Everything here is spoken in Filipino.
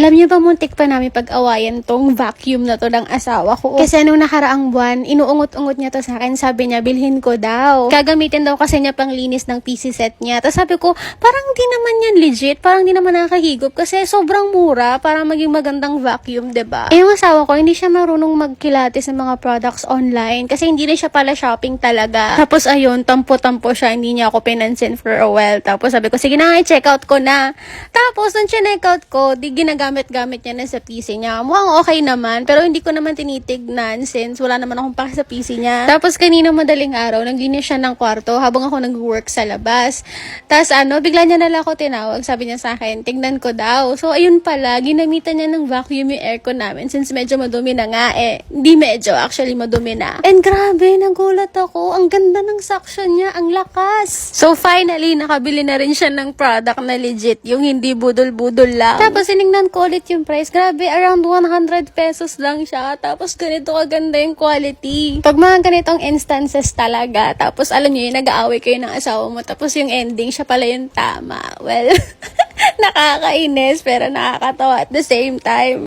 Alam niyo ba, muntik pa namin pag-awayan tong vacuum na to ng asawa ko. Kasi nung nakaraang buwan, inuungot-ungot niya to sa akin. Sabi niya, bilhin ko daw. Gagamitin daw kasi niya pang linis ng PC set niya. Tapos sabi ko, parang di naman yan legit. Parang di naman nakakahigop. Kasi sobrang mura para maging magandang vacuum, diba? Eh, yung asawa ko, hindi siya marunong magkilatis ng mga products online. Kasi hindi rin siya pala shopping talaga. Tapos ayun, tampo-tampo siya. Hindi niya ako pinansin for a while. Tapos sabi ko, sige na, i-check out ko na. Tapos, nung check out ko, di ginagamit-gamit niya na sa PC niya. Mukhang okay naman, pero hindi ko naman tinitignan since wala naman akong pake sa PC niya. Tapos, kanina madaling araw, naglinis siya ng kwarto habang ako nag-work sa labas. Tapos, bigla niya nalang ako tinawag. Sabi niya sa akin, tignan ko daw. So, ayun pala, ginamitan niya ng vacuum yung aircon namin since medyo madumi na nga eh. Hindi medyo, actually madumi na. And grabe, nagulat ako. Ang ganda ng suction niya, ang lakas. So, finally, nakabili na rin siya ng product na legit, yung hindi budol-budol lang. Tapos, sinignan ko ulit yung price. Grabe, around 100 pesos lang siya. Tapos, ganito kaganda yung quality. Pag mga ganitong instances talaga, tapos alam niyo yun, nag-aaway kayo ng asawa mo, tapos yung ending, siya pala yung tama. Well, nakakainis, pero nakakatawa at the same time.